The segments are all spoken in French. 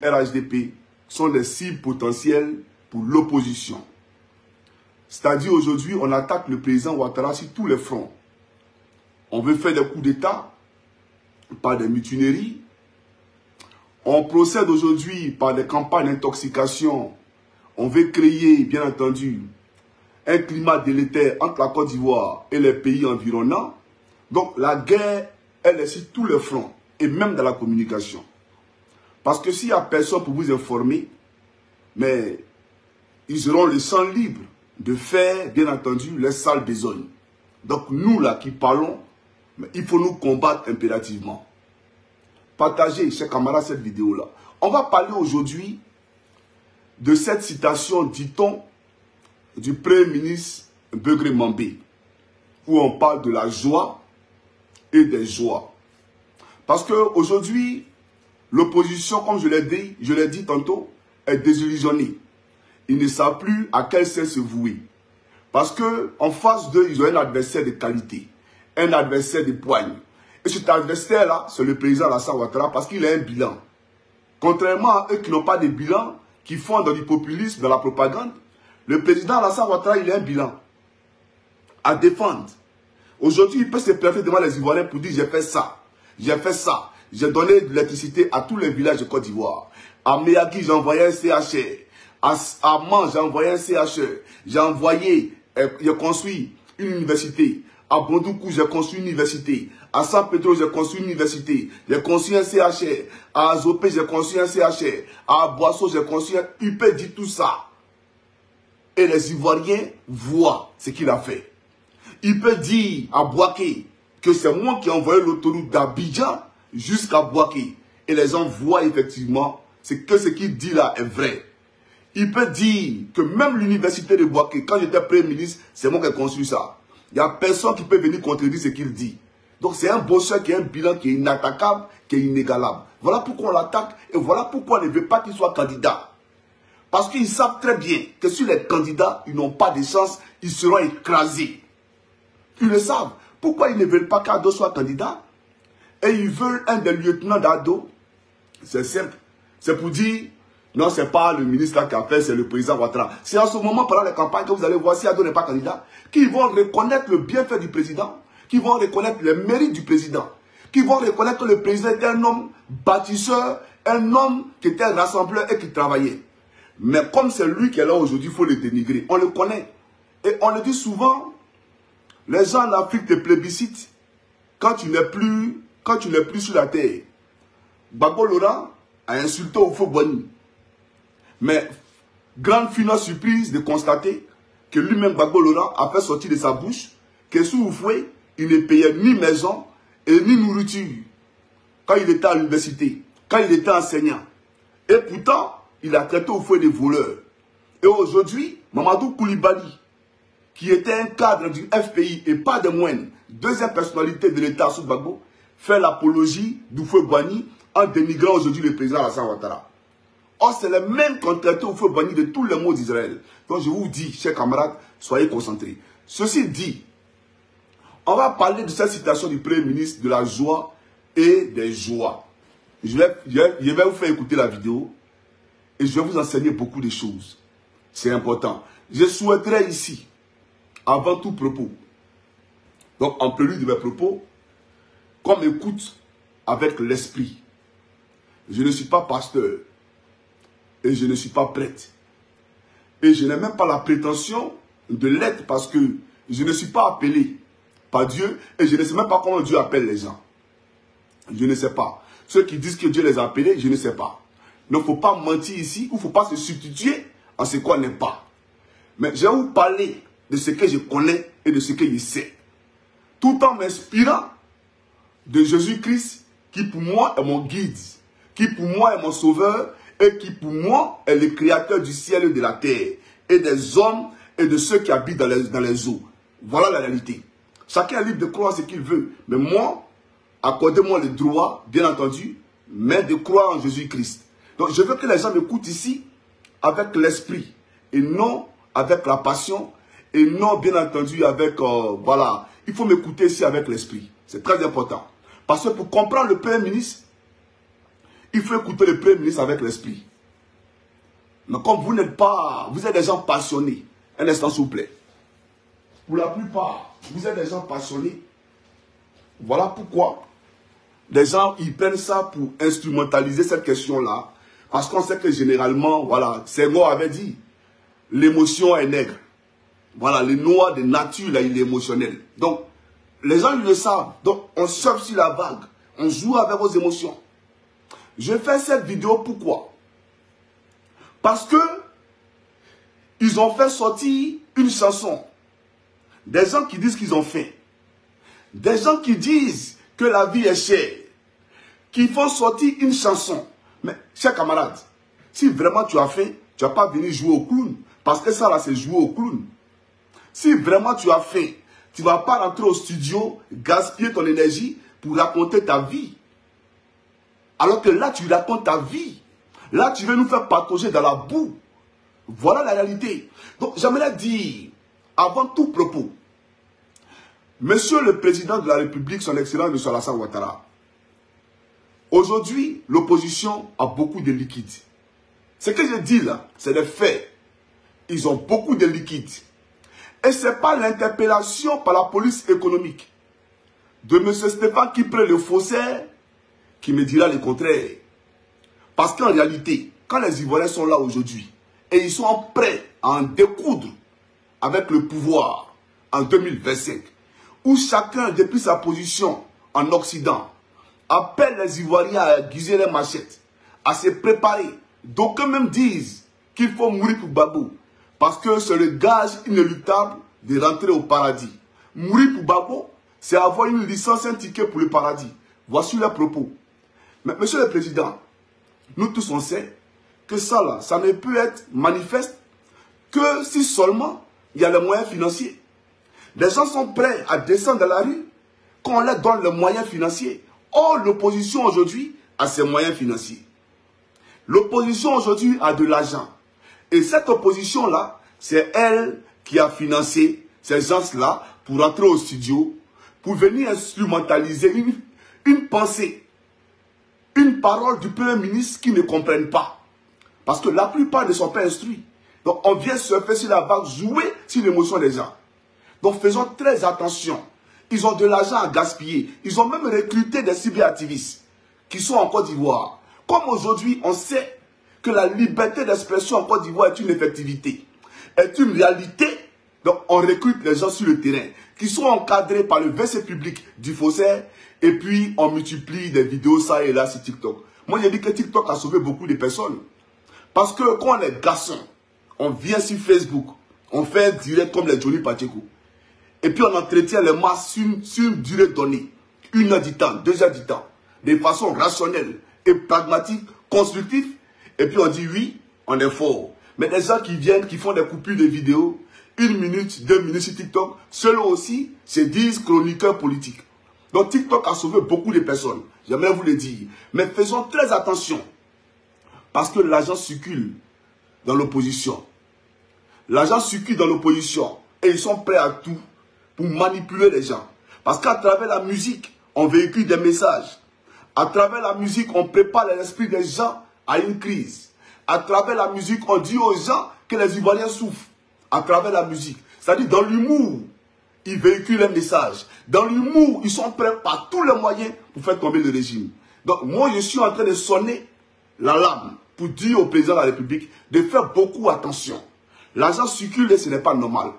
RHDP sont des cibles potentielles pour l'opposition. C'est-à-dire aujourd'hui, on attaque le président Ouattara sur tous les fronts. On veut faire des coups d'État par des mutineries. On procède aujourd'hui par des campagnes d'intoxication. On veut créer, bien entendu, un climat délétère entre la Côte d'Ivoire et les pays environnants. Donc la guerre, elle est sur tous les fronts, et même dans la communication. Parce que s'il n'y a personne pour vous informer, mais ils auront le sang libre de faire, bien entendu, les sales besognes. Donc nous, là, qui parlons, mais il faut nous combattre impérativement. Partagez, chers camarades, cette vidéo-là. On va parler aujourd'hui de cette citation, dit-on, du Premier ministre Begré Mambé, où on parle de la joie et des joies. Parce qu'aujourd'hui, l'opposition, comme je l'ai dit tantôt, est désillusionnée. Ils ne savent plus à quel sens se vouer. Parce qu'en face d'eux, ils ont un adversaire de qualité, un adversaire de poigne. Et cet adversaire-là, c'est le président Alassane Ouattara parce qu'il a un bilan. Contrairement à eux qui n'ont pas de bilan, qui font dans du populisme, dans la propagande, le président Alassane Ouattara, il a un bilan à défendre. Aujourd'hui, il peut se plaindre devant les Ivoiriens pour dire j'ai fait ça, j'ai donné de l'électricité à tous les villages de Côte d'Ivoire. À Meyagi, j'ai envoyé un CHR. À Man, j'ai envoyé un CHR. J'ai construit une université. À Bondoukou, j'ai construit une université. À San Pedro, j'ai construit une université. J'ai construit un CHR. À Azopé, j'ai construit un CHR. À Boisseau, j'ai construit un... Il peut dire tout ça. Et les Ivoiriens voient ce qu'il a fait. Il peut dire à Bouaké que c'est moi qui ai envoyé l'autoroute d'Abidjan jusqu'à Bouaké. Et les gens voient effectivement que ce qu'il dit là est vrai. Il peut dire que même l'université de Bouaké, quand j'étais Premier ministre, c'est moi qui ai construit ça. Il n'y a personne qui peut venir contredire ce qu'il dit. Donc c'est un bosseur qui a un bilan qui est inattaquable, qui est inégalable. Voilà pourquoi on l'attaque et voilà pourquoi on ne veut pas qu'il soit candidat. Parce qu'ils savent très bien que si les candidats, ils n'ont pas de chance, ils seront écrasés. Ils le savent. Pourquoi ils ne veulent pas qu'Ado soit candidat? Et ils veulent un des lieutenants d'Ado. C'est simple. C'est pour dire, non, ce n'est pas le ministre là qui a fait, c'est le président Ouattara. C'est en ce moment, pendant les campagnes, que vous allez voir si Ado n'est pas candidat, qu'ils vont reconnaître le bienfait du président, qu'ils vont reconnaître les mérites du président, qu'ils vont reconnaître que le président était un homme bâtisseur, un homme qui était rassembleur et qui travaillait. Mais comme c'est lui qui est là aujourd'hui, il faut le dénigrer. On le connaît. Et on le dit souvent, les gens en Afrique te plébiscitent quand tu n'es plus sur la terre. Gbagbo Laurent a insulté Houphouët-Boigny. Mais, grande finale surprise de constater que lui-même, Gbagbo Laurent, a fait sortir de sa bouche que sous Houphouët, il ne payait ni maison et ni nourriture quand il était à l'université, quand il était enseignant. Et pourtant, il a traité Houphouët de voleur. Et aujourd'hui, Mamadou Koulibaly, qui était un cadre du FPI et pas de moindre, deuxième personnalité de l'État sous Gbagbo, fait l'apologie d'Houphouët-Boigny en dénigrant aujourd'hui le président Alassane Ouattara. Or, c'est le même qu'on traite Houphouët-Boigny de tous les mots d'Israël. Donc, je vous dis, chers camarades, soyez concentrés. Ceci dit, on va parler de cette citation du Premier ministre, de la joie et des joies. Je vais vous faire écouter la vidéo et je vais vous enseigner beaucoup de choses. C'est important. Je souhaiterais ici, avant tout propos, donc en prélude de mes propos, qu'on m'écoute avec l'esprit. Je ne suis pas pasteur et je ne suis pas prêtre. Et je n'ai même pas la prétention de l'être parce que je ne suis pas appelé par Dieu et je ne sais même pas comment Dieu appelle les gens. Je ne sais pas. Ceux qui disent que Dieu les a appelés, je ne sais pas. Il ne faut pas mentir ici ou il ne faut pas se substituer à ce qu'on n'est pas. Mais je vais vous parler de ce que je connais et de ce que je sais. Tout en m'inspirant de Jésus-Christ qui pour moi est mon guide, qui pour moi est mon sauveur et qui pour moi est le créateur du ciel et de la terre et des hommes et de ceux qui habitent dans les eaux. Voilà la réalité. Chacun est libre de croire ce qu'il veut. Mais moi, accordez-moi le droit, bien entendu, mais de croire en Jésus-Christ. Donc je veux que les gens m'écoutent ici avec l'esprit et non avec la passion et non, bien entendu, avec, voilà, il faut m'écouter ici avec l'esprit. C'est très important. Parce que pour comprendre le Premier ministre, il faut écouter le Premier ministre avec l'esprit. Mais comme vous n'êtes pas, vous êtes des gens passionnés. Un instant, s'il vous plaît. Pour la plupart, vous êtes des gens passionnés. Voilà pourquoi des gens, ils prennent ça pour instrumentaliser cette question-là. Parce qu'on sait que généralement, voilà, Senghor avait dit, l'émotion est nègre. Voilà, le noir de nature, là, il est émotionnel. Donc, les gens, ils le savent. Donc, on surfe sur la vague. On joue avec vos émotions. Je fais cette vidéo pourquoi? Parce que ils ont fait sortir une chanson. Des gens qui disent qu'ils ont faim. Des gens qui disent que la vie est chère. Qui font sortir une chanson. Mais, chers camarades, si vraiment tu as faim, tu ne vas pas venir jouer au clown. Parce que ça là, c'est jouer au clown. Si vraiment tu as faim, tu ne vas pas rentrer au studio, gaspiller ton énergie pour raconter ta vie. Alors que là, tu racontes ta vie. Là, tu veux nous faire patauger dans la boue. Voilà la réalité. Donc, j'aimerais dire, avant tout propos, Monsieur le Président de la République, son Excellence M. Alassane Ouattara, aujourd'hui, l'opposition a beaucoup de liquides. Ce que je dis là, c'est des faits. Ils ont beaucoup de liquides. Et ce n'est pas l'interpellation par la police économique de M. Stéphane qui prend le faussaire qui me dira le contraire. Parce qu'en réalité, quand les Ivoiriens sont là aujourd'hui et ils sont prêts à en découdre avec le pouvoir en 2025, où chacun, depuis sa position en Occident, appelle les Ivoiriens à aiguiser les machettes, à se préparer. D'aucuns même disent qu'il faut mourir pour Gbagbo, parce que c'est le gage inéluctable de rentrer au paradis. Mourir pour Gbagbo, c'est avoir une licence, un ticket pour le paradis. Voici leurs propos. Mais Monsieur le Président, nous tous on sait que ça là, ça ne peut être manifeste que si seulement il y a les moyens financiers. Les gens sont prêts à descendre dans la rue quand on leur donne les moyens financiers. Or, l'opposition aujourd'hui a ses moyens financiers. L'opposition aujourd'hui a de l'argent. Et cette opposition-là, c'est elle qui a financé ces gens-là pour entrer au studio, pour venir instrumentaliser une pensée, une parole du Premier ministre qu'ils ne comprennent pas. Parce que la plupart ne sont pas instruits. Donc on vient surfer sur la vague, jouer sur l'émotion des gens. Donc faisons très attention. Ils ont de l'argent à gaspiller. Ils ont même recruté des cyberactivistes qui sont en Côte d'Ivoire. Comme aujourd'hui, on sait que la liberté d'expression en Côte d'Ivoire est une effectivité, est une réalité. Donc on recrute les gens sur le terrain qui sont encadrés par le VC public du faussaire et puis on multiplie des vidéos ça et là sur TikTok. Moi j'ai dit que TikTok a sauvé beaucoup de personnes. Parce que quand on est garçon, on vient sur Facebook, on fait un direct comme les Johnny Pacheco. Et puis on entretient les masses sur une durée donnée. 1 heure du temps, 2 heures du temps. De façon rationnelle et pragmatique, constructive. Et puis on dit oui, on est fort. Mais des gens qui viennent, qui font des coupures de vidéos, 1 minute, 2 minutes sur TikTok, ceux-là aussi se disent chroniqueurs politiques. Donc TikTok a sauvé beaucoup de personnes. J'aimerais vous le dire. Mais faisons très attention. Parce que l'argent circule dans l'opposition. L'argent circule dans l'opposition. Et ils sont prêts à tout pour manipuler les gens. Parce qu'à travers la musique, on véhicule des messages. À travers la musique, on prépare l'esprit des gens à une crise. À travers la musique, on dit aux gens que les Ivoiriens souffrent. À travers la musique. C'est-à-dire dans l'humour, ils véhiculent un message. Dans l'humour, ils sont prêts par tous les moyens pour faire tomber le régime. Donc moi, je suis en train de sonner l'alarme pour dire au président de la République de faire beaucoup attention. L'argent circule et ce n'est pas normal.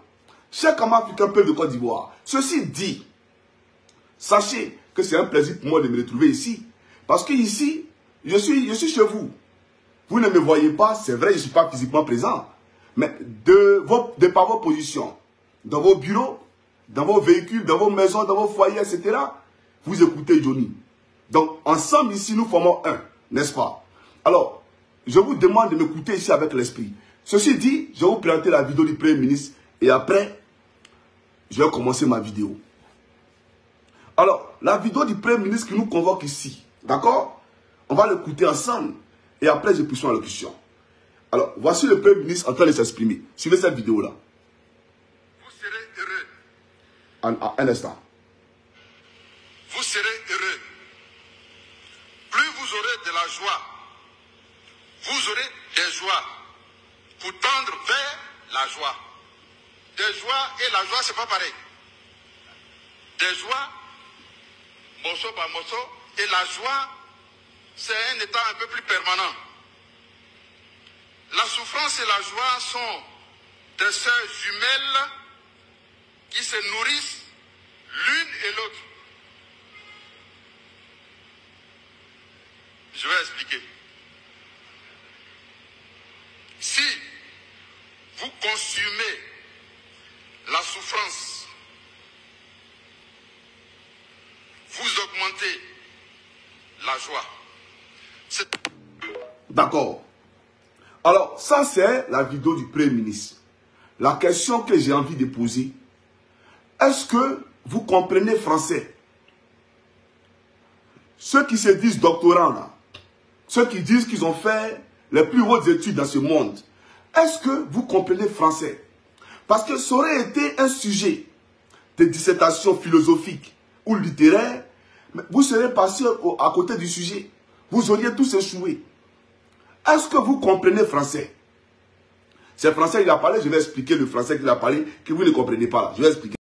Chers camarades africains, peuple de Côte d'Ivoire, ceci dit, sachez que c'est un plaisir pour moi de me retrouver ici. Parce que ici, je suis chez vous. Vous ne me voyez pas, c'est vrai, je ne suis pas physiquement présent. Mais de par vos positions, dans vos bureaux, dans vos véhicules, dans vos maisons, dans vos foyers, etc., vous écoutez Johnny. Donc, ensemble ici, nous formons un, n'est-ce pas? Alors, je vous demande de m'écouter ici avec l'esprit. Ceci dit, je vais vous présenter la vidéo du Premier ministre et après, je vais commencer ma vidéo. Alors, la vidéo du Premier ministre qui nous convoque ici, d'accord? On va l'écouter ensemble et après, je poursuis l'allocution. Alors, voici le Premier ministre en train de s'exprimer. Suivez cette vidéo-là. Vous serez heureux. Un instant. Vous serez heureux. Plus vous vous aurez de la joie. Vous aurez des joies pour tendre vers la joie. Des joies et la joie, c'est pas pareil. Des joies, morceau par morceau, et la joie, c'est un état un peu plus permanent. La souffrance et la joie sont des sœurs jumelles qui se nourrissent l'une et l'autre. Je vais expliquer. Si vous consumez la souffrance, vous augmentez la joie. D'accord. Alors, ça c'est la vidéo du Premier ministre. La question que j'ai envie de poser, est-ce que vous comprenez français? Ceux qui se disent doctorants, là, ceux qui disent qu'ils ont fait les plus hautes études dans ce monde, est-ce que vous comprenez français? Parce que ça aurait été un sujet de dissertation philosophique ou littéraire, mais vous serez passé à côté du sujet. Vous auriez tous échoué. Est-ce que vous comprenez français? C'est français qu'il a parlé, je vais expliquer le français qu'il a parlé, que vous ne comprenez pas là. Je vais expliquer.